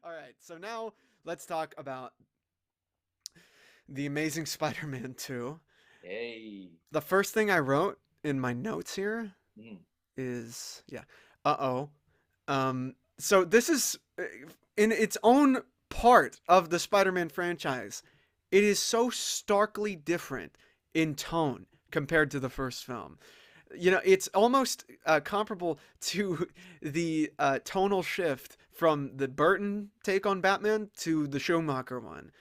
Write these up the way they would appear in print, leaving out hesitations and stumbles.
All right, so now let's talk about The Amazing Spider-Man 2. Hey. The first thing I wrote in my notes here Mm. is, yeah, uh-oh. So this is in its own part of the Spider-Man franchise. It is so starkly different in tone compared to the first film. It's almost comparable to the tonal shift from the Burton take on Batman to the Schumacher one.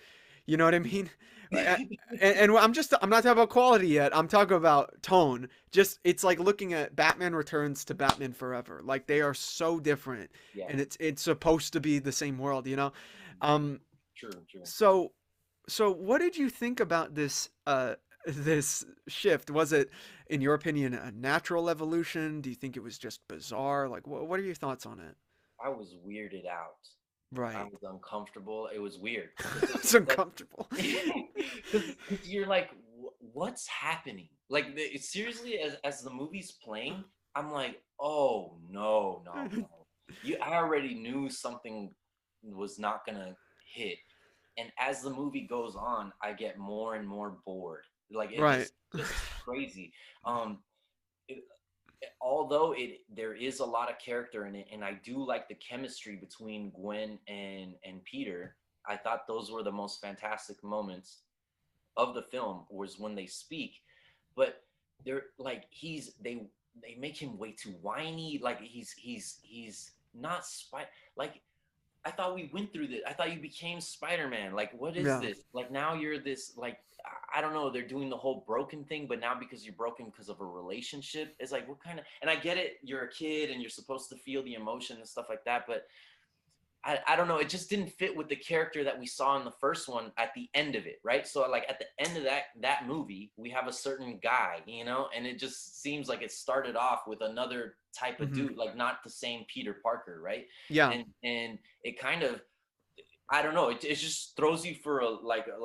You know what I mean? And I'm not talking about quality yet. I'm talking about tone. Just it's like looking at Batman Returns to Batman Forever. Like they are so different, Yeah. and it's supposed to be the same world. Um, True, true. so so what did you think about this this shift? Was it, in your opinion, a natural evolution? Do you think it was just bizarre? Like what are your thoughts on it? I was weirded out. I Right. was uncomfortable. It was weird because It's uncomfortable. because you're like, What's happening?" Like seriously, as the movie's playing, I'm like, "Oh no, no, no!" I already knew something was not gonna hit, and as the movie goes on, I get more and more bored. Like it Right. just crazy. Um, it, although there is a lot of character in it, and I do like the chemistry between Gwen and Peter. I thought those were the most fantastic moments of the film was when they speak, but they're like they make him way too whiny. Like he's not like I thought we went through this. I thought you became Spider-Man. Like, what is Yeah. this? Like now you're this like I don't know. They're doing the whole broken thing, but now because you're broken because of a relationship, it's like what kind of? And I get it. You're a kid and you're supposed to feel the emotion and stuff like that, but I don't know. It just didn't fit with the character that we saw in the first one at the end of it, right? So like at the end of that movie, we have a certain guy, and it just seems like it started off with another type of Hmm. dude, like not the same Peter Parker, right? Yeah. And it kind of I don't know. It just throws you for a like a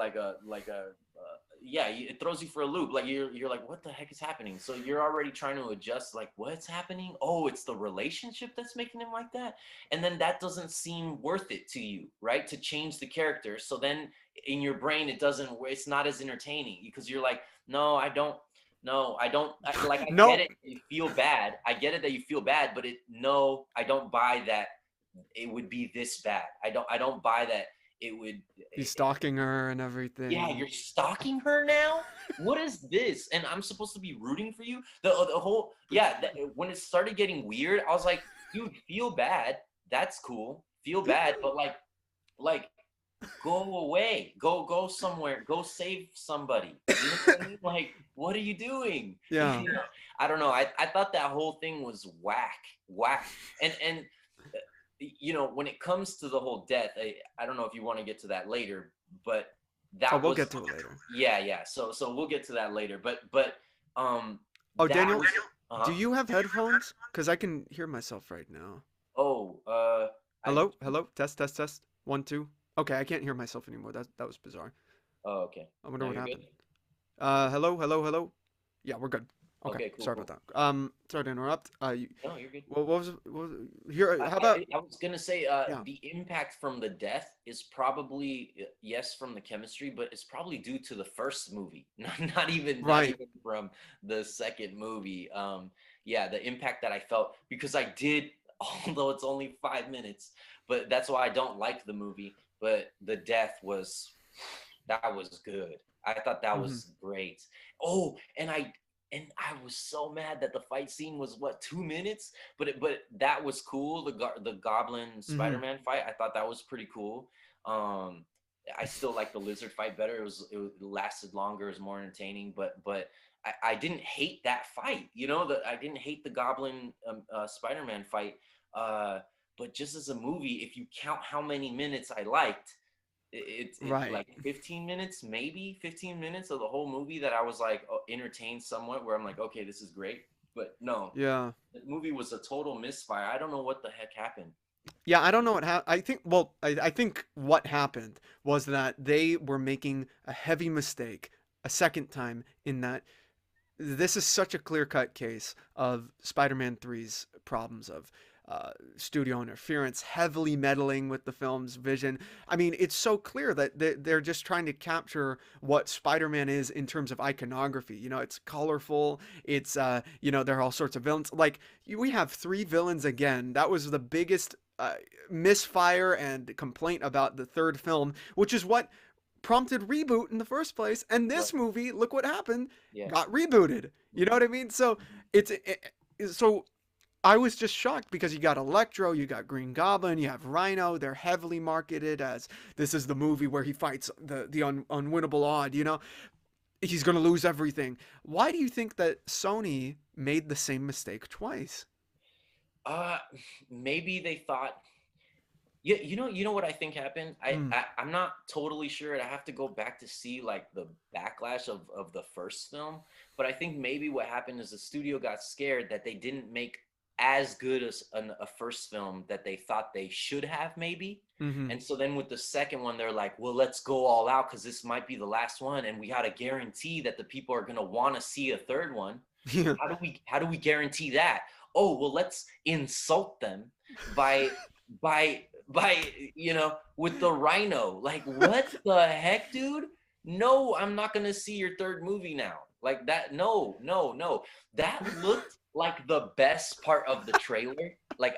yeah. It throws you for a loop. Like you're like, what the heck is happening? So you're already trying to adjust. Like, what's happening? Oh, it's the relationship that's making him like that. And then that doesn't seem worth it to you, right? To change the character. So then in your brain, it doesn't. It's not as entertaining because you're like, no, I don't. No, I don't like. I get No. it. You feel bad. I get it that you feel bad, but no, I don't buy that it would be this bad. I don't buy that it would He's it, stalking her and yeah, everything. you're stalking her now? What is this? And I'm supposed to be rooting for you? The whole yeah, when it started getting weird, I was like, dude, feel bad. That's cool. Feel bad, but like go away. Go somewhere. Go save somebody. You know what I mean? Like, what are you doing? Yeah. I don't know. I thought that whole thing was whack. Whack. And when it comes to the whole death, I don't know if you want to get to that later, but Oh, that we'll was get to it later. yeah. So we'll get to that later, but um Oh, that Daniel, was do uh-huh. you have headphones? Because I can hear myself right now. Oh, I Hello? Hello? Test, test, test. One, two. Okay, I can't hear myself anymore. That was bizarre. oh, okay. I wonder Now what you're good? happened. Hello, hello, hello. Yeah, we're good. Okay, Okay, cool, sorry about cool. that. Sorry to interrupt. No, you're good. Here? How about? I was gonna say Yeah. the impact from the death is probably yes from the chemistry, but it's probably due to the first movie, not Right. even from the second movie. Yeah, the impact that I felt because I did, although it's only 5 minutes, but that's why I don't like the movie. But the death was that was good. I thought that Hmm. was great. Oh, and I was so mad that the fight scene was what 2 minutes, but that was cool. The Goblin Hmm. Spider-Man fight, I thought that was pretty cool. Um, I still like the Lizard fight better. It lasted longer, it was more entertaining, but I didn't hate that fight. I didn't hate the Goblin Spider-Man fight. Uh, but just as a movie, if you count how many minutes I liked, it's Right. like 15 minutes, maybe 15 minutes of the whole movie that I was like entertained somewhat, where I'm like, okay, this is great. But no, Yeah. the movie was a total misfire. I don't know what the heck happened. Yeah, I don't know what happened. I think, well, I think what happened was that they were making a heavy mistake a second time in that this is such a clear cut case of Spider Man 3's problems of. studio interference, heavily meddling with the film's vision. I mean, it's so clear that they're just trying to capture what Spider-Man is in terms of iconography. You know, it's colorful. It's there are all sorts of villains. Like we have three villains again. That was the biggest misfire and complaint about the third film, which is what prompted reboot in the first place. And Right. this movie, look what happened, Yeah. got rebooted. You know Mhm. what I mean? So so I was just shocked because you got Electro, you got Green Goblin, you have Rhino. They're heavily marketed as this is the movie where he fights the unwinnable odd. You know, he's gonna lose everything. Why do you think that Sony made the same mistake twice? Uh, maybe they thought. Yeah, you know what I think happened. Mm, I'm not totally sure. I have to go back to see like the backlash of the first film, but I think maybe what happened is the studio got scared that they didn't make as good as a first film that they thought they should have maybe. mm-hmm. And so then with the second one, they're like, well, let's go all out because this might be the last one, and we got to guarantee that the people are gonna want to see a third one. Yeah. How do we guarantee that? Oh, well, let's insult them by with the Rhino. Like, what the heck, dude? No, I'm not gonna see your third movie now. Like that. No, no, no. That looked like the best part of the trailer. Like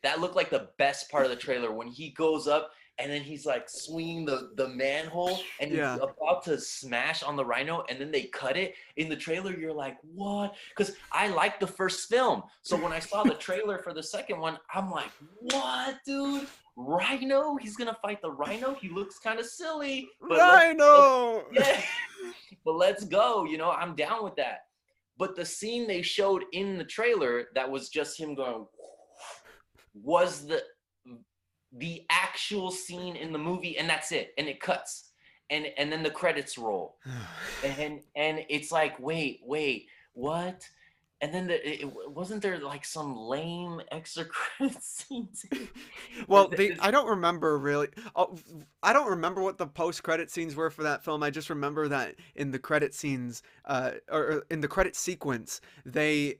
that looked like the best part of the trailer when he goes up and then he's like swinging the manhole and he's Yeah. about to smash on the Rhino, and then they cut it in the trailer. You're like, what? Because I liked the first film, so when I saw the trailer for the second one, I'm like, what, dude? Rhino? He's gonna fight the Rhino? He looks kind of silly, but let's Rhino. yeah, but let's go. I'm down with that. But the scene they showed in the trailer that was just him going was the actual scene in the movie, and that's it, and it cuts, and then the credits roll, and it's like, wait, what? And then wasn't there like some lame extra credit scenes? Well, I don't remember really. Oh, I don't remember what the post-credit scenes were for that film. I just remember that in the credit scenes, or in the credit sequence, they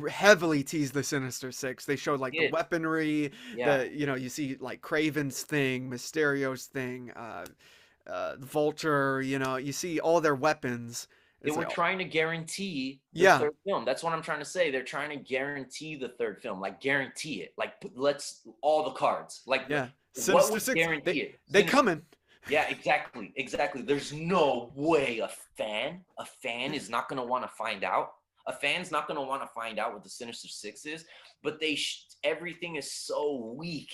heavily teased the Sinister Six. They showed like the Did. weaponry, Yeah, you see like Craven's thing, Mysterio's thing, Vulture. You see all their weapons. they It's were like, trying to guarantee the yeah, third film. That's what I'm trying to say. They're trying to guarantee the third film, like guarantee it. Like let's all the cards. Like yeah, what Sinister would Six. guarantee it? They Sinister. coming. Yeah, exactly, exactly. There's no way a fan is not gonna want to find out. A fan's not gonna want to find out what the Sinister Six is. But everything is so weak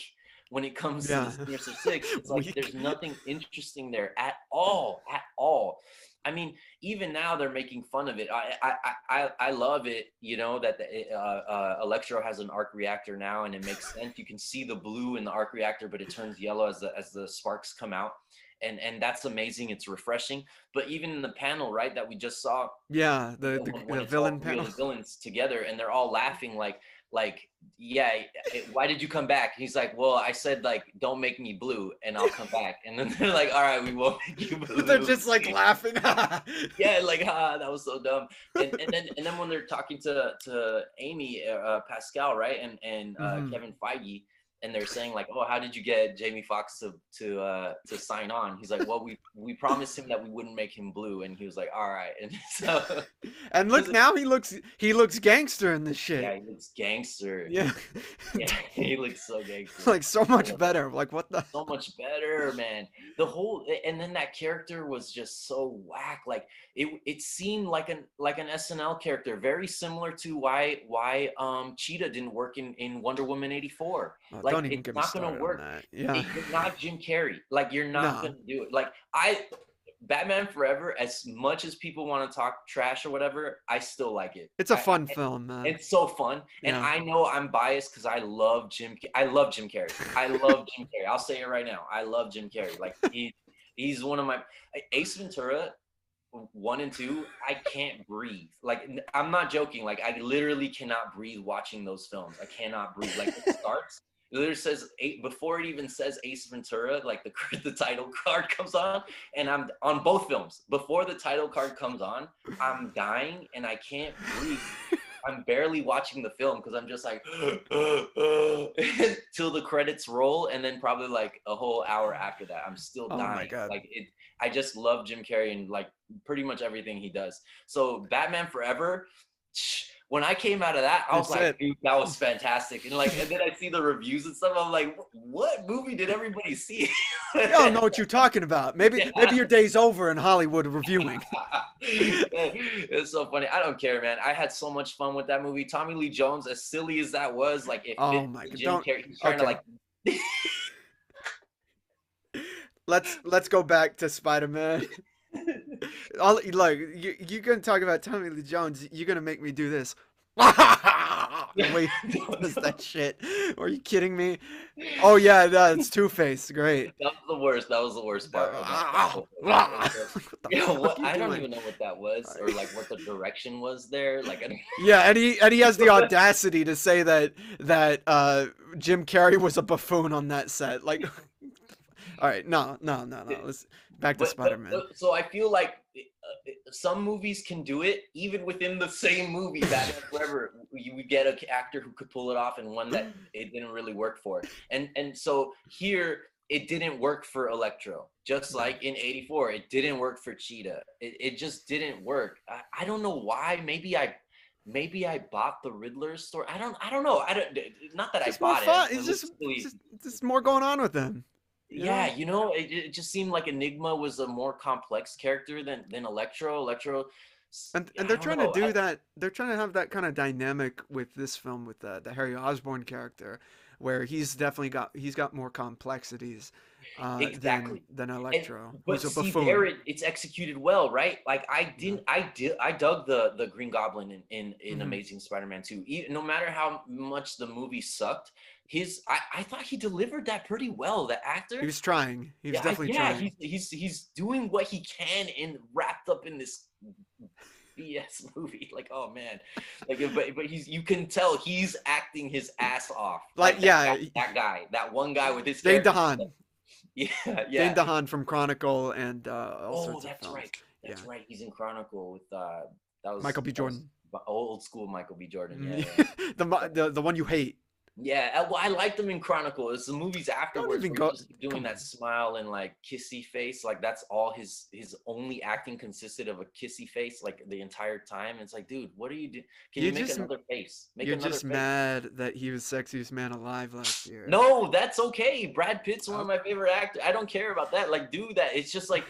when it comes to the Yeah, Sinister Six. It's like weak. there's nothing interesting there at all, at all. I mean, even now they're making fun of it. I love it. That Electro has an arc reactor now, and it makes sense. You can see the blue in the arc reactor, but it turns yellow as the sparks come out, and that's amazing. It's refreshing. But even in the panel, right, that we just saw, Yeah, when the it's all villain three of panel. the villains together and they're all laughing like yeah, why did you come back? He's like, well, I said like don't make me blue and I'll come back, and then they're like, all right, we won't make you They're blue. just like laughing. Yeah, like that was so dumb. And then when they're talking to Amy, Pascal, right, and Hmm. Kevin Feige, and they're saying like, oh, how did you get Jamie Foxx to sign on? He's like, well, we promised him that we wouldn't make him blue, and he was like, all right. And so And look now, he looks gangster in this yeah, shit. he looks gangster. Yeah, Yeah, he looks so gangster. like so I much love it. better. Like what the? So much better, man. And then that character was just so whack. Like it seemed like an SNL character, very similar to why Cheetah didn't work in Wonder Woman 84. Oh, Like don't even it's get me not gonna started on work. that. Yeah, You're not Jim Carrey. Like you're not no, gonna do it. Like I Batman Forever, as much as people want to talk trash or whatever, I still like it. it's a fun film, man. It's so fun, and Yeah, I know I'm biased because I love Jim. I love Jim Carrey. I love Jim Carrey. I'll say it right now. I love Jim Carrey. Like he's one of my Ace Ventura 1 and 2. I can't breathe. Like I'm not joking. Like I literally cannot breathe watching those films. I cannot breathe. Like it starts. It literally says before it even says Ace Ventura, like the title card comes on, and I'm on both films. Before the title card comes on, I'm dying and I can't breathe. I'm barely watching the film because I'm just like till the credits roll, and then probably like a whole hour after that, I'm still Oh my dying. god. Like it, I just love Jim Carrey and like pretty much everything he does. So Batman Forever, when I came out of that, I was It's like, it. dude, that was fantastic. And then I see the reviews and stuff. I'm like, what movie did everybody see? You don't know what you're talking about. Maybe Yeah. your day's over in Hollywood reviewing. It's so funny. I don't care, man. I had so much fun with that movie. Tommy Lee Jones, as silly as that was, like it fit Oh my the god. Jim Don't. Carrey. He's trying to Okay. like Let's go back to Spider-Man. All like you're gonna talk about Tommy Lee Jones. You're gonna make me do this. The way he does that shit. Are you kidding me? Oh yeah, no, it's Two Face. Great. that was the worst. That was the worst part about that whole thing. What the Yeah, fuck what you I don't doing? even know what that was or like what the direction was there. Like I Yeah, and he has the audacity to say that Jim Carrey was a buffoon on that set. Like, all right, no. Let's back to Spider-Man. so I feel like some movies can do it even within the same movie. Batman Forever, you would get an actor who could pull it off, and one that it didn't really work for. And so here it didn't work for Electro, just like in '84 it didn't work for Cheetah. It just didn't work. I don't know why. Maybe I bought the Riddler story. I don't know. I don't, not that It's I just more bought it. fun. It was silly. Just more going on with them. You know? Yeah, it just seemed like Enigma was a more complex character than Electro. Electro, And I they're don't trying to know. do that. They're trying to have that kind of dynamic with this film with the Harry Osborn character, where he's got more complexities Exactly. than And Electro, who's but a see there buffoon. it's executed well, right? Like Yeah. I dug the Green Goblin in Hmm. Amazing Spider-Man 2. No matter how much the movie sucked, I thought he delivered that pretty well. The He actor, was trying. He was yeah, definitely yeah, trying. he's doing what he can in wrapped up in this BS movie. Like, oh man, like, but he's you can tell he's acting his ass off. Like, Like yeah, that one guy with his Dane hair. DeHaan. Yeah, Dane yeah. DeHaan from Chronicle and all Oh, sorts of films. Yeah. That's right. He's in Chronicle with Michael B. that was Jordan. old school Michael B. Jordan. Yeah, yeah. The one you hate. Yeah, well, I liked him in Chronicle. It's the movies Don't afterwards even where he's go. just doing Come that on. smile and like kissy face. Like that's all his only acting consisted of a kissy face like the entire time. And it's like, dude, what are you doing? Can You you make just another face? Make you're another just face. mad that he was sexiest man alive last year. No, that's okay. Brad Pitt's one of Oh, my favorite actors. I don't care about that. Like, do that. It's just like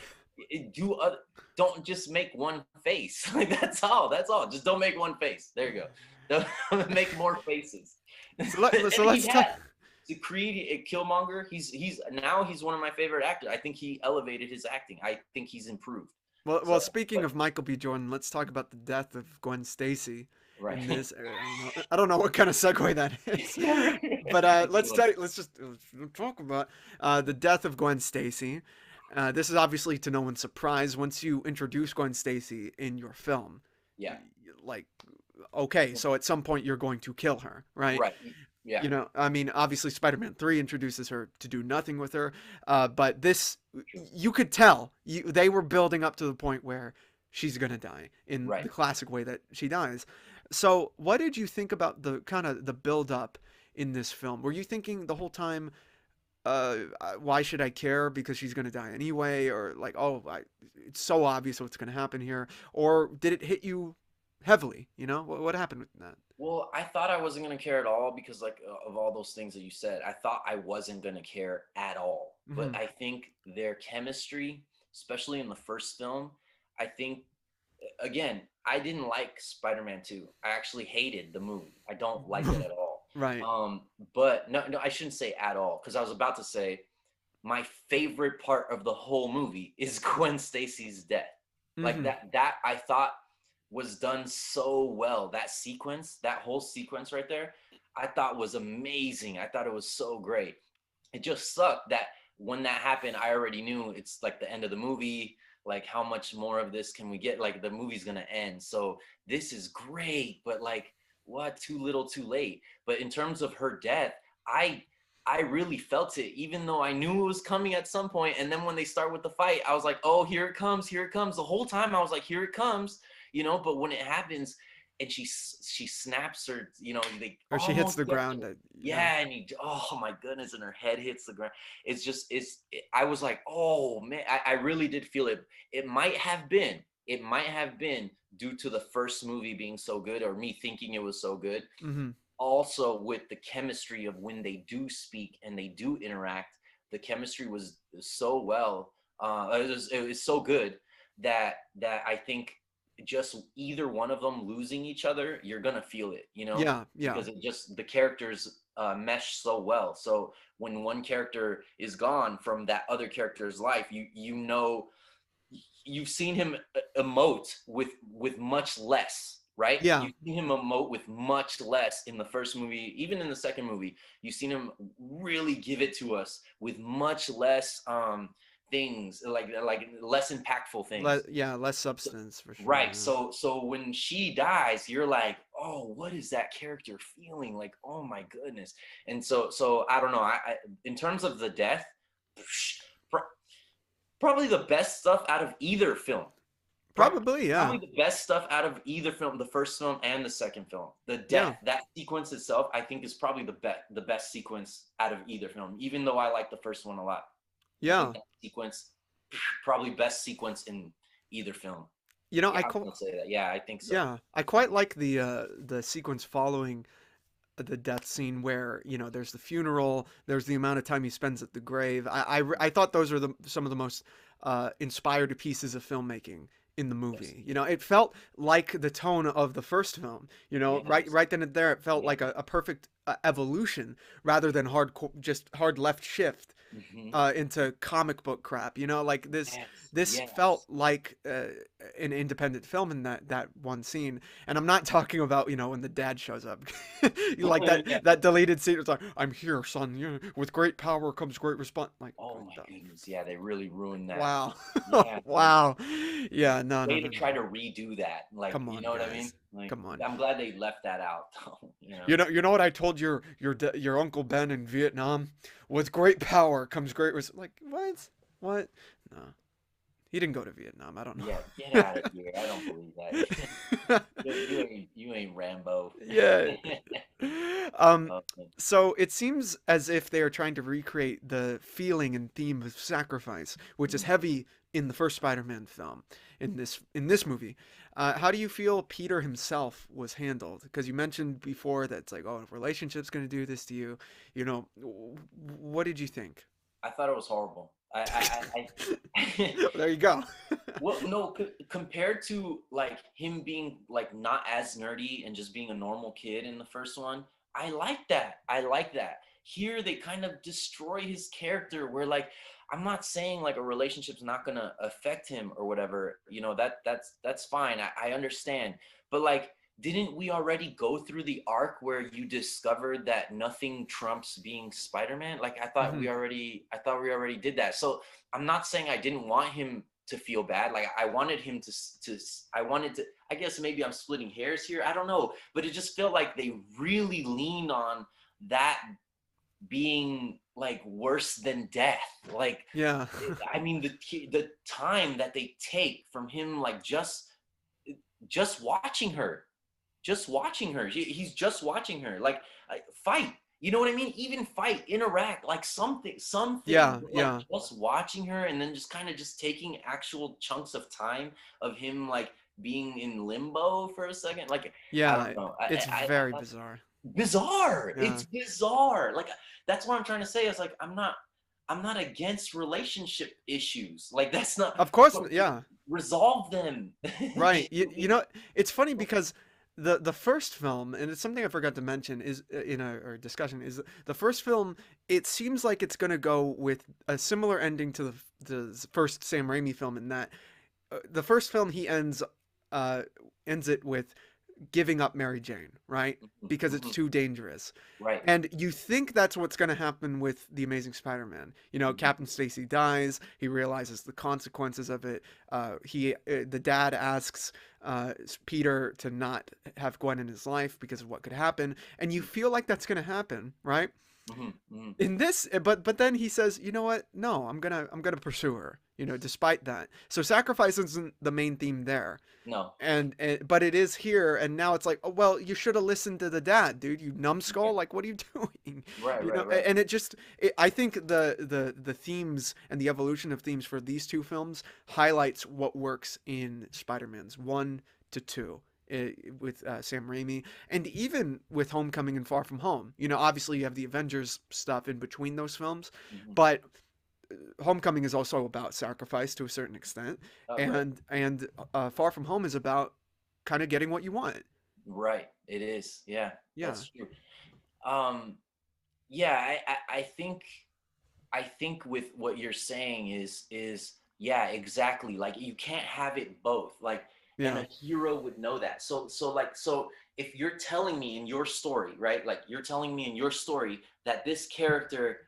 do other. Don't just make one face. Like that's all. That's all. Just don't make one face. There you go. Don't make more faces. so And he let's talk. has. To Creed, Killmonger. He's one of my favorite actors. I think he elevated his acting. I think he's improved. Well, So, speaking but of Michael B. Jordan, let's talk about the death of Gwen Stacy right. in this. I don't know what kind of segue that is, but let's talk about the death of Gwen Stacy. This is obviously to no one's surprise. Once you introduce Gwen Stacy in your film, Yeah. like, okay, so at some point you're going to kill her, right? Right. Yeah. You know, I mean, obviously Spider-Man 3 introduces her to do nothing with her, but this, you could tell, they were building up to the point where she's gonna die in Right. the classic way that she dies. So what did you think about the kind of the build up in this film? Were you thinking the whole time, why should I care because she's gonna die anyway, or like, it's so obvious what's gonna happen here, or did it hit you heavily? You know, what happened with that? Well, I thought I wasn't gonna care at all because like of all those things that you said. I thought I wasn't gonna care at all. Hmm. But I think their chemistry, especially in the first film, I think again, I didn't like Spider-Man 2. I actually hated the movie. I don't like it at all. Right. But no, I shouldn't say at all because I was about to say my favorite part of the whole movie is Gwen Stacy's death. Like Hmm. that I thought was done so well. That sequence, that whole sequence right there, I thought was amazing. I thought it was so great. It just sucked that when that happened, I already knew it's like the end of the movie. Like, how much more of this can we get? Like, the movie's gonna end. So this is great, but like, what? Too little, too late. But in terms of her death, I I really felt it, even though I knew it was coming at some point. And then when they start with the fight, I was like, oh, here it comes, here it comes. The whole time I was like, here it comes, But when it happens, and she snaps her, they Or she hits almost the get ground. to, Yeah. yeah, and oh my goodness, and her head hits the ground. I was like, oh man, I really did feel it. It might have been due to the first movie being so good, or me thinking it was so good. Hmm. Also, with the chemistry of when they do speak and they do interact, the chemistry was so well. It was so good that I think just either one of them losing each other, you're gonna feel it, Yeah. Yeah. because it just the characters mesh so well. So when one character is gone from that other character's life, you've seen him emote with much less, right? Yeah. You've seen him emote with much less in the first movie, even in the second movie. You've seen him really give it to us with much less things, like less impactful things. Yeah. Less substance for sure. Right. Yeah. So when she dies, you're like, oh, what is that character feeling? Like, oh my goodness. And so I don't know. In terms of the death, probably the best stuff out of either film. Probably. Probably Yeah. the best stuff out of either film, the first film and the second film. The Yeah. death, that sequence itself, I think is probably the best sequence out of either film. Even though I like the first one a lot, I think Yeah. that sequence, probably best sequence in either film. You know, Yeah, I would say that. Yeah, I think so. yeah, I quite like the sequence following the death scene where there's the funeral, there's the amount of time he spends at the grave. I thought those are some of the most inspired pieces of filmmaking in the Yes. movie. It felt like the tone of the first film. Right Yes. right then and there, it felt Yeah. like a perfect evolution rather than just hard left shift Hmm. into comic book crap. Like this Yes. this felt Yes. like an independent film in that one scene. And I'm not talking about when the dad shows up, like Yeah. that deleted scene. It's like, I'm here, son. With great power comes great response. Like, Oh my goodness. Yeah, they really ruined that. wow, Yeah. wow, yeah, no, no, Way no, to no. try to redo that. Like, Come you on, know what I mean? guys, Like, come on. I'm glad they left that out, though. You know what I told your uncle Ben in Vietnam? With great power comes great like what? No, he didn't go to Vietnam. I don't Yeah, get know. out of here. I don't believe that. You ain't Rambo. Yeah. Um, Okay. so it seems as if they are trying to recreate the feeling and theme of sacrifice, which is Mhm. heavy in the first Spider-Man film, in this movie. How do you feel Peter himself was handled? Because you mentioned before that it's like, oh, a relationship's going to do this to you. What did you think? I thought it was horrible. I There you go. Well, no, compared to like him being like not as nerdy and just being a normal kid in the first one, I like that. I like that. Here they kind of destroy his character where like I'm not saying like a relationship's not gonna affect him or whatever. That's fine. I understand. But like didn't we already go through the arc where you discovered that nothing trumps being Spider-Man? Like Hmm. I thought we already did that. So I'm not saying I didn't want him to feel bad. Like I wanted him to I wanted to, I guess maybe I'm splitting hairs here. I don't know, but it just felt like they really leaned on that being like worse than death. Like Yeah. I mean the time that they take from him like just watching her, he's just watching her like fight, you know what I mean, even fight, interact, like something, Yeah. but like Yeah. just watching her and then just kind of just taking actual chunks of time of him like being in limbo for a second, like I Yeah. don't know, It's I very thought bizarre. bizarre, Yeah. it's bizarre, like that's what I'm trying to say is like I'm not against relationship issues, like that's not, Of course. but Yeah. resolve them. Right. You know, it's funny because the first film, and it's something I forgot to mention, is in our discussion, is the first film. It seems like it's gonna go with a similar ending to the first Sam Raimi film in that the first film he uh ends it with giving up Mary Jane, right? Mhm, Because it's mhm. too dangerous. Right. And you think that's what's going to happen with The Amazing Spider-Man. Mhm. Captain Stacy dies. He realizes the consequences of it. The dad asks Peter to not have Gwen in his life because of what could happen. And you feel like that's going to happen, right? Hmm. Hmm. In this, but then he says, you know what, no, I'm gonna pursue her, despite that. So sacrifice isn't the main theme there. No. And but it is here, and now it's like, oh well, you should have listened to the dad, dude, you Yeah. numbskull, like what are you doing? Right. Right. Right. And I think the themes and the evolution of themes for these two films highlights what works in Spider-Man's 1 to 2, with Sam Raimi, and even with Homecoming and Far From Home. Obviously you have the Avengers stuff in between those films, Hmm. but Homecoming is also about sacrifice to a certain extent, Right. and Far From Home is about kind of getting what you want. Right. It is. Yeah. Yeah, That's true. Um. Yeah. I think with what you're saying is yeah, exactly. Like you can't have it both. Like, and yeah, a hero would know that. So if you're telling me in your story, right? Like you're telling me in your story that this character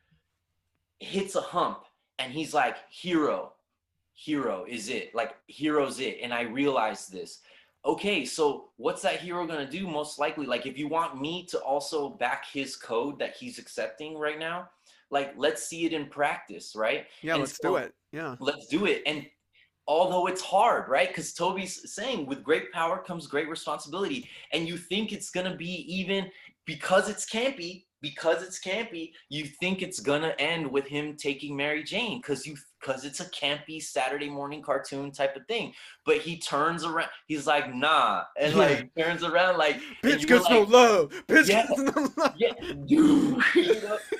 hits a hump and he's like, hero is it. Like hero's it. And I realize this. Okay, so what's that hero gonna do? Most likely, like if you want me to also back his code that he's accepting right now, like let's see it in practice, right? yeah. And Let's do so it. Yeah, let's do it. And although it's hard, right? Because Toby's saying with great power comes great responsibility. And you think it's gonna be even because it's campy, you think it's gonna end with him taking Mary Jane because it's a campy Saturday morning cartoon type of thing. But he turns around, he's like, nah, and yeah. like turns around like, and Bitch you're gets no like, love. Bitch yeah, gets no love. yeah, dude,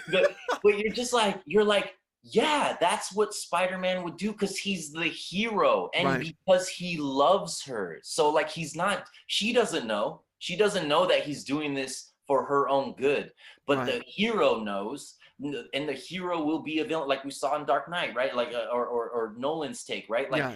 but you're just like, you're like, yeah, that's what Spider-Man would do because he's the hero and Right, because he loves her. So like he's not, she doesn't know. She doesn't know that he's doing this for her own good. But right. the hero knows, and the hero will be a villain, like we saw in Dark Knight, right? Like or Nolan's take, right? Like Yeah.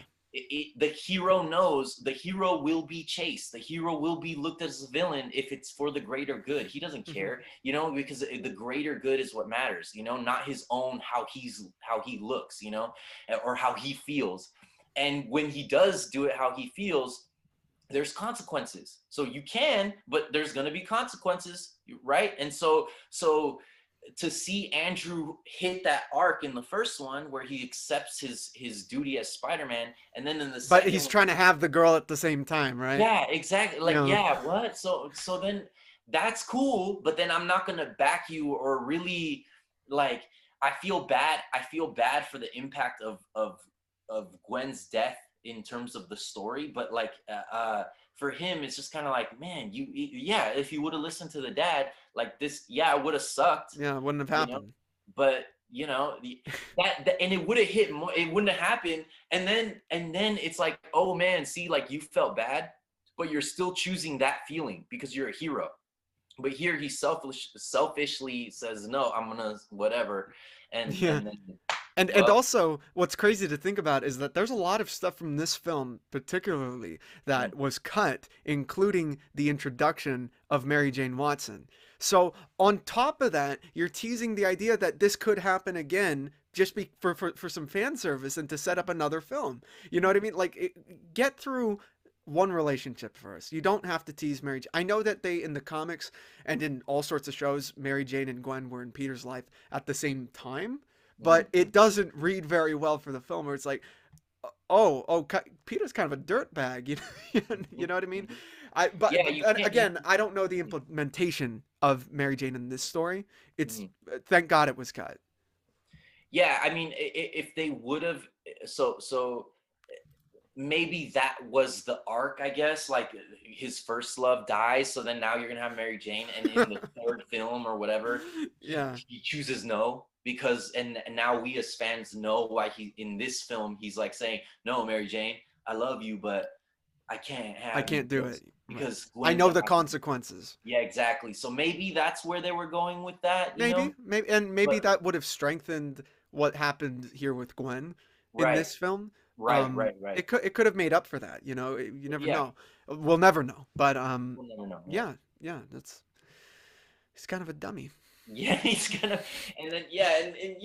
the hero knows the hero will be chased. The hero will be looked at as a villain if it's for the greater good. He doesn't Hmm. care, because the greater good is what matters, not his own how he looks, or how he feels. And when he does do it how he feels, there's consequences. So you can, but there's going to be consequences, right? And so to see Andrew hit that arc in the first one where he accepts his duty as Spider-Man, and then in the But second he's one, trying to have the girl at the same time, right? yeah, exactly. You Like, know. yeah, what? So then that's cool, but then I'm not gonna back you or really like I feel bad for the impact of Gwen's death in terms of the story, but like for him it's just kind of like, man, yeah, if you would have listened to the dad, like this, yeah, it would have sucked, Yeah, it wouldn't have you know, happened. but that and it would have hit more, it wouldn't have happened, and then it's like, oh man, see, like you felt bad, but you're still choosing that feeling because you're a hero. But here he selfishly says, no, I'm gonna whatever, Yeah. and then, And well, also, what's crazy to think about is that there's a lot of stuff from this film, particularly, mm, that was cut, including the introduction of Mary Jane Watson. So, on top of that, you're teasing the idea that this could happen again just for some fan service and to set up another film. You know what I mean? Like, get through one relationship first. You don't have to tease Mary Jane. I know that they, in the comics and in all sorts of shows, Mary Jane and Gwen were in Peter's life at the same time, but mm-hmm, it doesn't read very well for the film where it's like, oh, Peter's kind of a dirtbag, mm-hmm, you know what I mean? mm-hmm. But Yeah, you and can't. again, I don't know the implementation of Mary Jane in this story. It's Mhm. thank God it was cut. Yeah, I mean, if they would have, so maybe that was the arc, I guess. Like his first love dies, so then now you're gonna have Mary Jane, and in the third film or whatever, Yeah, he chooses no because, and now we as fans know why he in this film he's like saying, no, Mary Jane, I love you, but I can't I have you can't do it. Right. because I Gwen know died. the consequences. Yeah, exactly. So maybe that's where they were going with that, Maybe, and maybe But that would have strengthened what happened here with Gwen in right, this film. right. It could have made up for that. You never Yeah, know. We'll never know. But we'll never know. Yeah. yeah, yeah, that's he's kind of a dummy. Yeah, he's gonna, and then yeah, and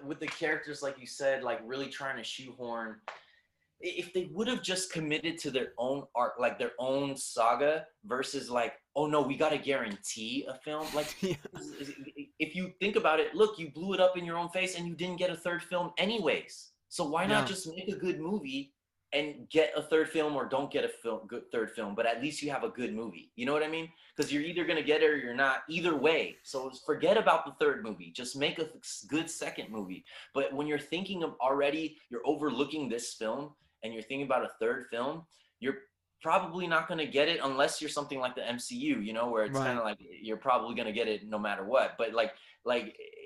with the characters like you said, like really trying to shoehorn. if they would have just committed to their own art, like their own saga, versus like, oh no, we got to guarantee a film. Like, Yeah. if you think about it, look, you blew it up in your own face and you didn't get a third film anyways. So why not Yeah. just make a good movie and get a third film, or don't get a good third film, but at least you have a good movie. You know what I mean? Because you're either gonna get it or you're not. Either way, so forget about the third movie. Just make a good second movie. But when you're thinking of already, you're overlooking this film and you're thinking about a third film, you're probably not going to get it unless you're something like the MCU, where it's kind Right. of like you're probably going to get it no matter what. But like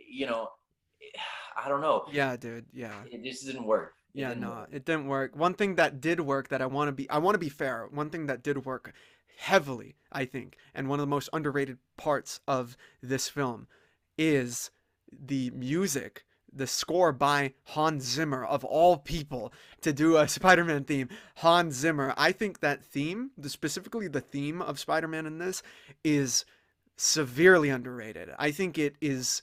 you know, I don't know. Yeah, dude. Yeah. It just didn't work. It Yeah, didn't no, work. it didn't work. One thing that did work that I want to be fair. One thing that did work heavily, I think, and one of the most underrated parts of this film is the music, the score by Hans Zimmer of all people to do a Spider-Man theme. Hans Zimmer. I think that theme, specifically the theme of Spider-Man in this, is severely underrated. I think it is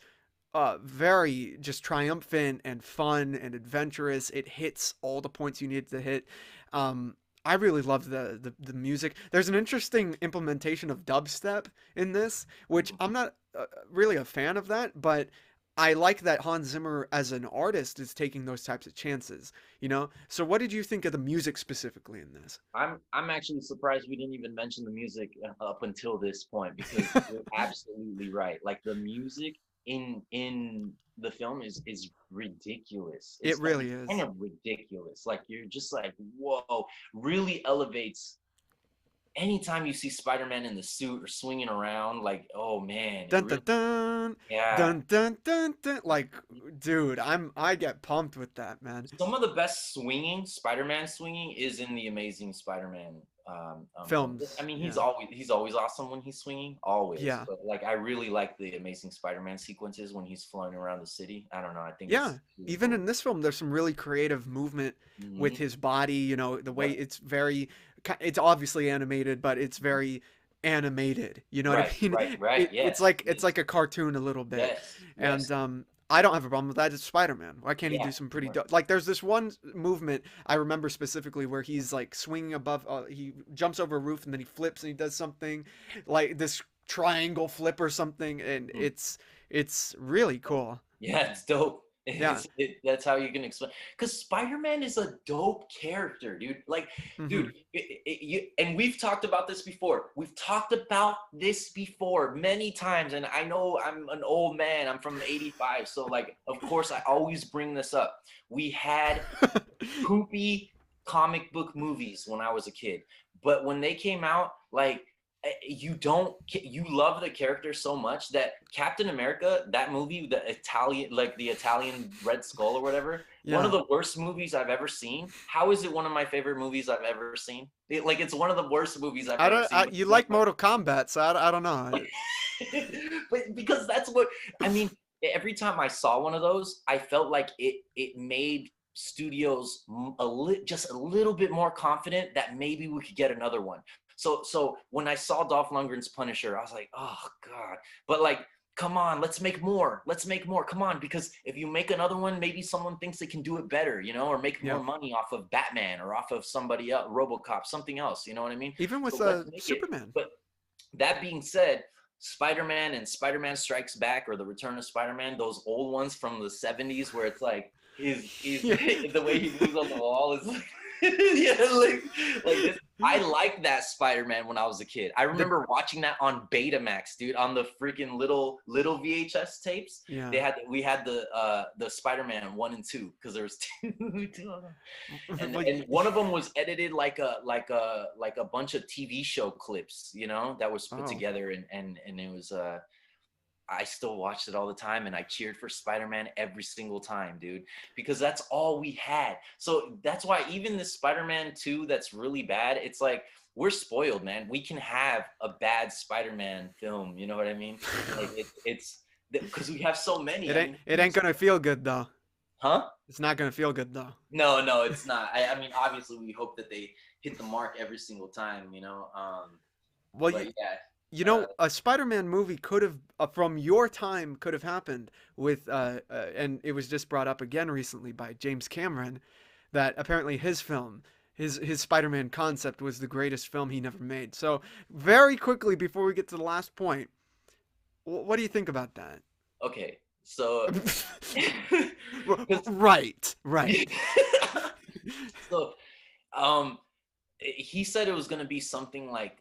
very just triumphant and fun and adventurous. It hits all the points you need to hit. I really love the music. There's an interesting implementation of dubstep in this, which I'm not really a fan of that, but I like that Hans Zimmer as an artist is taking those types of chances, you know? So what did you think of the music specifically in this? I'm actually surprised we didn't even mention the music up until this point, because you're absolutely right. Like the music in the film is ridiculous. It It's really kind is. of ridiculous. Like you're just like, whoa, really elevates anytime you see Spider-Man in the suit or swinging around. Like, oh man, it Dun dun really, dun yeah. dun dun dun dun. Like, dude, I get pumped with that, man. Some of the best swinging, Spider-Man swinging, is in the Amazing Spider-Man film. I Films, mean, he's yeah. always awesome when he's swinging, always. Yeah. But like, I really like the Amazing Spider-Man sequences when he's flying around the city. I don't know. I think Yeah. it's really Even cool. in this film, there's some really creative movement with Hmm. his body, the way Yep. it's very, it's obviously animated, but it's very animated. You know what I Right. mean? Right. Right. It's Yes. like It it's is. like a cartoon a little bit. Yes. And Yes. I don't have a problem with that. It's Spider-Man. Why can't he Yeah. do some pretty Right. dope? Like there's this one movement I remember specifically where he's like swinging above he jumps over a roof and then he flips and he does something like this triangle flip or something, and Mhm. it's really cool. Yeah, it's dope. Yeah. That's how you can explain. Because Spider-Man is a dope character, dude. Like, dude, Mhm. and we've talked about this before. We've talked about this before many times. And I know I'm an old man. I'm from '85. So, like, of course, I always bring this up. We had poopy comic book movies when I was a kid. But when they came out, like, you love the character so much that Captain America, that movie, the Italian Red Skull or whatever, one of Yeah. the worst movies I've ever seen. How is it one of my favorite movies I've ever seen? It's one of the worst movies I've I ever don't. seen. You like Mortal Kombat, so I don't know. But because that's what I mean. Every time I saw one of those, I felt like it made studios just a little bit more confident that maybe we could get another one. So when I saw Dolph Lundgren's Punisher, I was like, oh god. But like, come on, let's make more. Let's make more. Come on, because if you make another one, maybe someone thinks they can do it better, or make more Yeah. money off of Batman or off of somebody else, RoboCop, something else. You know what I mean? Even with So let's make it. Superman. But that being said, Spider-Man and Spider-Man Strikes Back, or the Return of Spider-Man, those old ones from the '70s, where it's like he's Yeah. the way he moves on the wall is like, yeah, like this. I liked that Spider-Man when I was a kid. I The remember watching that on Betamax, dude, on the freaking little VHS tapes. yeah. We had the Spider-Man 1 and 2, because there was two of them, and Like, and one of them was edited like a bunch of TV show clips, that was put oh, together, and it was I still watched it all the time, and I cheered for Spider-Man every single time, dude, because that's all we had. So that's why even the Spider-Man 2 that's really bad, it's like we're spoiled, man. We can have a bad Spider-Man film, you know what I mean? Like it's because we have so many. it I ain't mean, it ain't gonna feel good though. huh? It's not gonna feel good though. No, no, it's not. I mean, obviously, we hope that they hit the mark every single time, Well, But yeah, a Spider-Man movie could have from your time could have happened with and it was just brought up again recently by James Cameron. that apparently his film, his Spider-Man concept was the greatest film he never made. So very quickly before we get to the last point, what do you think about that? Okay, so because Right, right. so um he said it was gonna be something like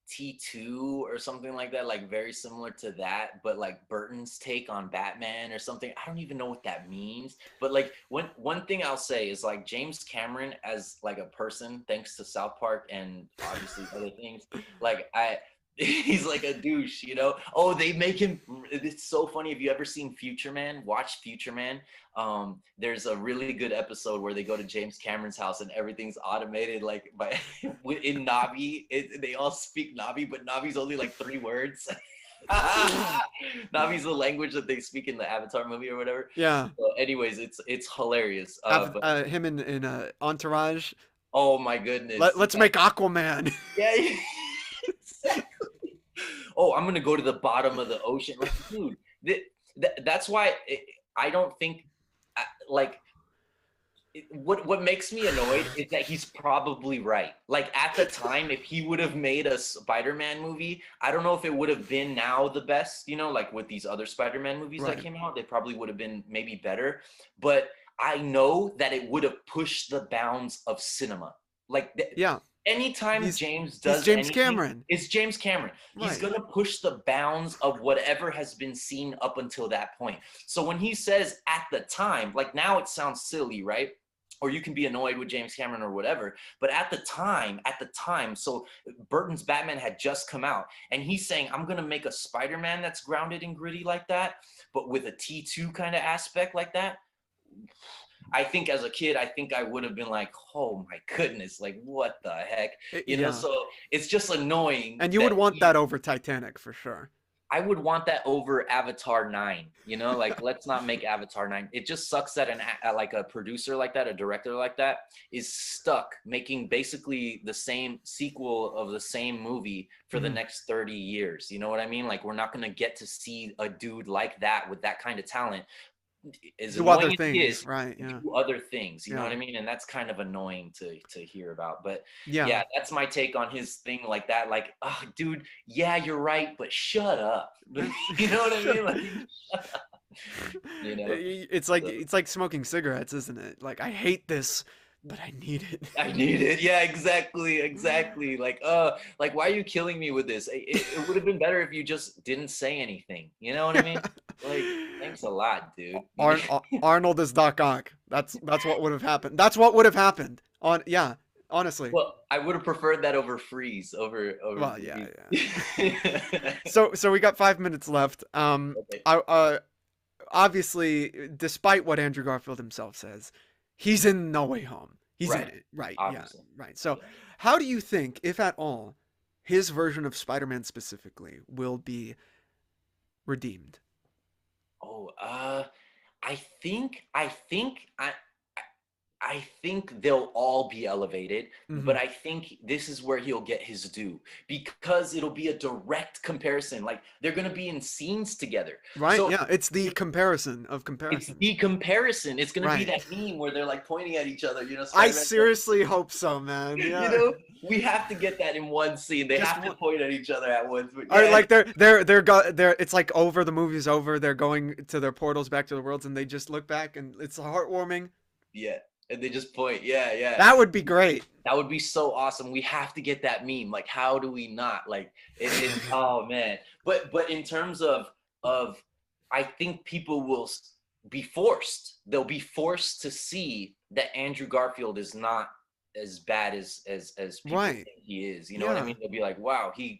T2 or something like that, like very similar to that, but like Burton's take on Batman or something. I don't even know what that means. But like one thing I'll say is like James Cameron as like a person, thanks to South Park and obviously other things, like I he's like a douche, you know. Oh, they make him. It's so funny. Have you ever seen Future Man? Watch Future Man. There's a really good episode where they go to James Cameron's house and everything's automated, like by in Navi. They all speak Navi, but Navi's only like 3 words. Navi's the language that they speak in the Avatar movie or whatever. Yeah. So anyways, it's hilarious. But Him in Entourage. oh my goodness, Let's yeah, make Aquaman. yeah, exactly. Oh, I'm gonna go to the bottom of the ocean, like, dude. That's why I don't think like what makes me annoyed is that he's probably right. Like at the time, if he would have made a Spider-Man movie, I don't know if it would have been now the best, you know, like with these other Spider-Man movies that Right. came out, they probably would have been maybe better. But I know that it would have pushed the bounds of cinema. Like Yeah. anytime James He's does James anything, Cameron. it's James Cameron. He's Right. gonna push the bounds of whatever has been seen up until that point. So when he says at the time, like now it sounds silly, right? Or you can be annoyed with James Cameron or whatever. But at the time, so Burton's Batman had just come out, and he's saying, I'm gonna make a Spider-Man that's grounded and gritty like that, but with a T2 kind of aspect like that. I think as a kid, I think I would have been like, oh my goodness, like what the heck? You know, Yeah. so it's just annoying And you would that want that over Titanic for sure. I would want that over Avatar 9. You know, like let's not make Avatar 9. It just sucks that like a producer like that, a director like that, is stuck making basically the same sequel of the same movie for the Mhm. next 30 years. You know what I mean? Like we're not gonna get to see a dude like that with that kind of talent, as Do other annoying as he things, is, right? Yeah. do other things. You know what Yeah. I mean? And that's kind of annoying to hear about. But Yeah. yeah, that's my take on his thing like that. Like, oh, dude, yeah, you're right, but shut up. You know what I mean? Like, shut up. You know? So, It's like smoking cigarettes, isn't it? Like I hate this, but I need it. I need it. Yeah, exactly, exactly. Like why are you killing me with this? It would have been better if you just didn't say anything. You know what I mean? Like, thanks a lot, dude. Arnold is Doc Ock. That's what would have happened. That's what would have happened. On yeah, honestly. Well, I would have preferred that over freeze, over Well, yeah, yeah. the So we got 5 minutes left. Okay. I obviously, despite what Andrew Garfield himself says, he's in No Way Home. He's in Right. it. Right. Yeah. Obviously. Right. So, Yeah. how do you think, if at all, his version of Spider-Man specifically will be redeemed? Oh, I think they'll all be elevated, Hmm. but I think this is where he'll get his due because it'll be a direct comparison. Like they're gonna be in scenes together. Right. So Yeah. It's the comparison of it's comparisons. the comparison. It's gonna be Right. that meme where they're like pointing at each other, you know, I Spider-Man. seriously hope so, man. You Yeah. know, we have to get that in one scene. They Just have to one. point at each other at once. But Or yeah, like they're it's like over the movie's over. They're going to their portals back to the worlds, and they just look back, and it's heartwarming. yeah. And they just point. Yeah, yeah. That would be great. That would be so awesome. We have to get that meme. Like, how do we not? Like, oh man. But in terms of, I think people will be forced. They'll be forced to see that Andrew Garfield is not as bad as people Right. think he is. You know what I Yeah. mean? They'll be like, wow, he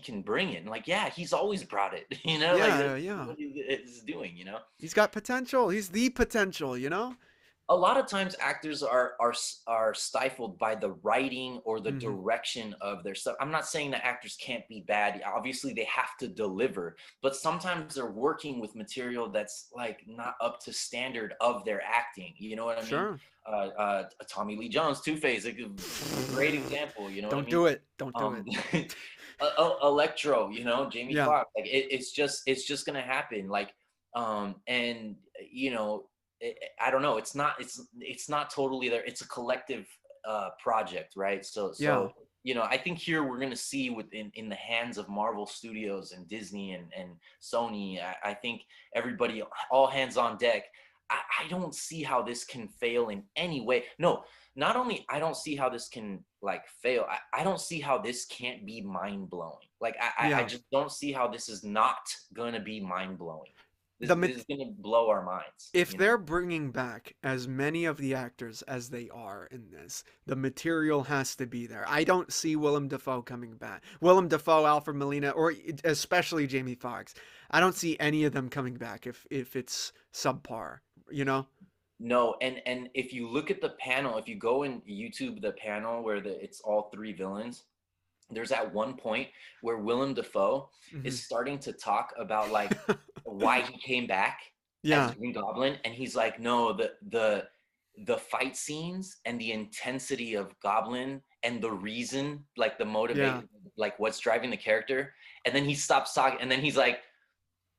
can bring it. And like, yeah, he's always brought it. You know, like Yeah. that's Yeah. what he's doing. You know. He's got potential. He's the potential. You know. A lot of times actors are stifled by the writing or the Hmm. direction of their stuff. I'm not saying that actors can't be bad. Obviously they have to deliver, but sometimes they're working with material that's like not up to standard of their acting. You know what I mean? Sure. Tommy Lee Jones, Two-Face, like a great example. You know what I Don't mean? do it. Don't do Um, it. Electro, you know, Jamie Yeah. Foxx. Like it's just gonna happen. Like and you know I don't know. It's not totally there. It's a collective project, right? Yeah. I think here we're gonna see within in the hands of Marvel Studios and Disney and Sony. I think everybody, all hands on deck. I don't see how this can fail in any way. No, not only I don't see how this can like fail. I don't see how this can't be mind blowing. Like I Yeah. just don't see how this is not gonna be mind blowing. The This is gonna blow our minds. if they're bringing back as many of the actors as they are in this, the material has to be there. I don't see Willem Dafoe coming back. Willem Dafoe, Alfred Molina, or especially Jamie Foxx. I don't see any of them coming back if it's subpar. You know? No, and if you look at the panel, if you go in YouTube the panel where it's all three villains, there's at one point where Willem Dafoe Hmm. is starting to talk about like why he came back as Yeah. Green Goblin, and he's like, no, the fight scenes and the intensity of Goblin and the reason, like the Yeah. motivate, like what's driving the character, and then he stops talking, and then he's like,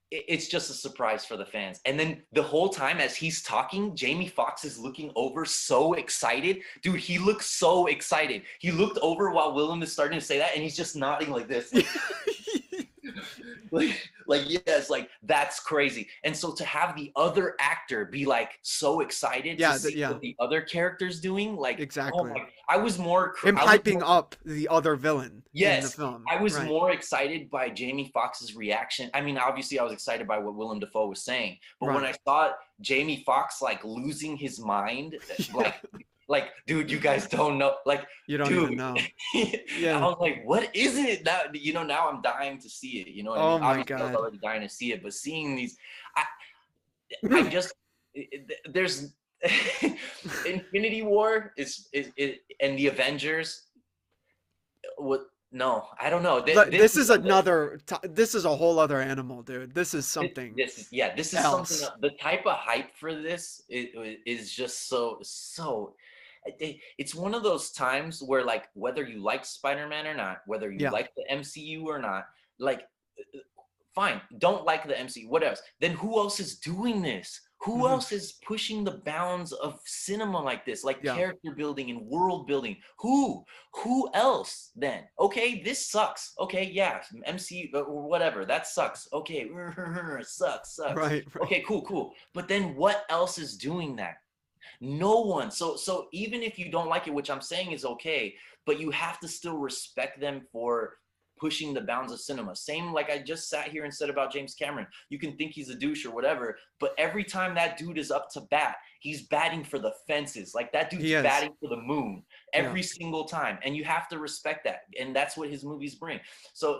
it's just a surprise for the fans. And then the whole time as he's talking, Jamie Foxx is looking over so excited. Dude, he looks so excited. He looked over while Willem is starting to say that, and he's just nodding like this. Like yes, like that's crazy. And so to have the other actor be like so excited to Yeah. see Yeah. what the other character's doing, like, oh Exactly. my, I was more, Him hyping up the other villain in the yes, film. I was Right. more excited by Jamie Foxx's reaction. I mean, obviously, I was excited by what Willem Dafoe was saying, but when Right. I saw Jamie Foxx like losing his mind, Yeah. like, dude, you guys don't know, like, You don't dude, even know. I Yeah. was like, what is it now? Now I'm dying to see it. You know what I mean? Oh my Obviously, I was god. already dying to see it, but seeing these, I, I just, there's Infinity War is and the Avengers. What? No, I don't know. This This is is something. another. This is a whole other animal, dude. This is This, something this is yeah. This is something. else. The type of hype for this is just so. It's one of those times where, like, whether you like Spider-Man or not, whether you Yeah. like the MCU or not, like, fine, don't like the MC, what else? Then who else is doing this? Who Hmm. else is pushing the bounds of cinema like this, like Yeah. character building and world building? Who else then? Okay, this sucks. Okay, yeah, MCU or whatever, that sucks. Okay, sucks. Right. Right. Okay, cool. But then what else is doing that? No one. So even if you don't like it, which I'm saying is okay, but you have to still respect them for pushing the bounds of cinema. Same like I just sat here and said about James Cameron. You can think he's a douche or whatever, but every time that dude is up to bat, he's batting for the fences. Like that dude's He is. batting for the moon Yeah. every single time, and you have to respect that. And that's what his movies bring. So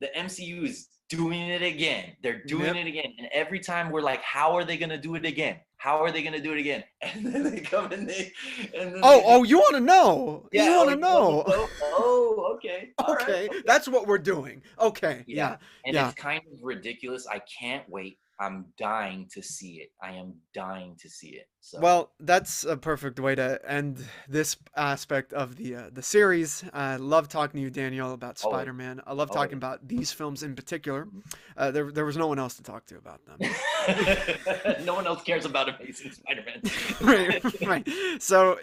the MCU is doing it again. They're doing Yep. it again. And every time we're like, how are they gonna do it again? How are they gonna do it again? And then they come and then Oh. they just Oh. You want to know? You yeah, want oh, to you want to know? know? Oh, okay. All right, Okay. okay. That's what we're doing. Okay. Yeah. Yeah. And Yeah. it's kind of ridiculous. I can't wait. I'm dying to see it. I am dying to see it. So Well, that's a perfect way to end this aspect of the series. I love talking to you, Daniel, about always, Spider-Man. I love talking always. about these films in particular. Mhm. There was no one else to talk to about them. No one else cares about Amazing Right, Spider-Man. right. So,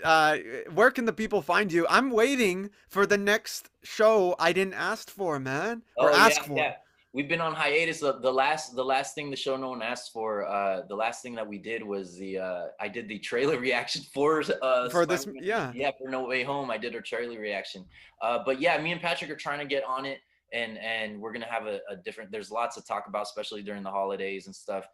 where can the people find you? I'm waiting for the next show I didn't ask for, man, or Oh ask yeah. for We've been on hiatus. The last thing the show no one asked for. The last thing that we did was the I did the trailer reaction for for this. Spider-Man. Yeah, Yeah, for No Way Home. I did a trailer reaction. But yeah, me and Patrick are trying to get on it, and we're gonna have a different. There's lots to talk about, especially during the holidays and stuff.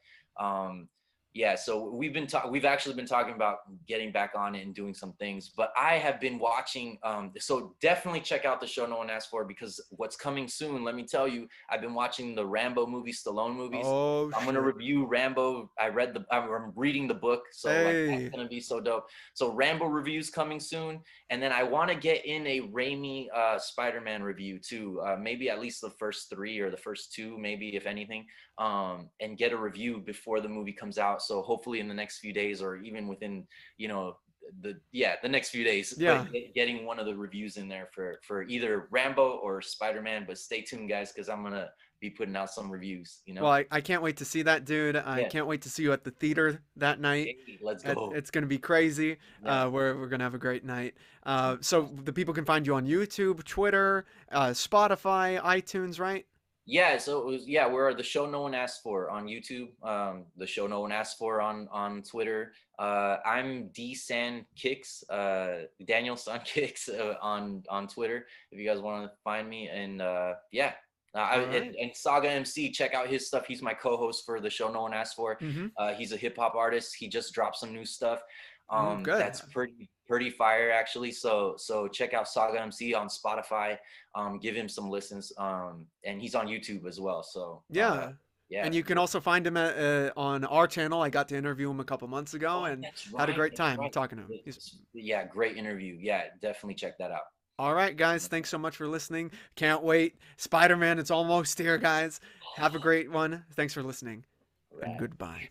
Yeah, so we've actually been talking about getting back on it and doing some things, but I have been watching so definitely check out the show no one asked for, because what's coming soon, let me tell you, I've been watching the Rambo movies, Stallone movies. oh I'm gonna shit. review Rambo. I'm reading the book, so like that's Hey. gonna be so dope. So Rambo reviews coming soon, and then I want to get in a Raimi Spider-Man review too. Maybe at least the first three or the first two, maybe if anything, and get a review before the movie comes out. So hopefully in the next few days, or even within, you know, the next few days, Yeah. but getting one of the reviews in there for either Rambo or Spider-Man. But stay tuned, guys, because I'm gonna be putting out some reviews. You Well, know. I can't wait to see that, dude. I Yeah. can't wait to see you at the theater that night. Hey, let's go. It's gonna be crazy. Yeah. We're gonna have a great night. So the people can find you on YouTube, Twitter, Spotify, iTunes, right? Yeah, so it was, yeah, we're the show no one asked for on YouTube. The show no one asked for on Twitter. I'm D San Kicks, Daniel San Kicks on Twitter. If you guys want to find me, and yeah, All right. and Saga MC, check out his stuff. He's my co-host for the show no one asked for. Mm-hmm. He's a hip hop artist. He just dropped some new stuff. Oh, good. That's pretty fire actually. So check out Saga MC on Spotify. Give him some listens. And he's on YouTube as well. So Yeah. yeah. And you can also find him on our channel. I got to interview him a couple months ago Oh, and that's had a right. great That's time right. talking to him. Yeah, great interview. Yeah, definitely check that out. All right, guys. Thanks so much for listening. Can't wait. Spider-Man, it's almost here, guys. Have a great one. Thanks for listening, and Right. goodbye.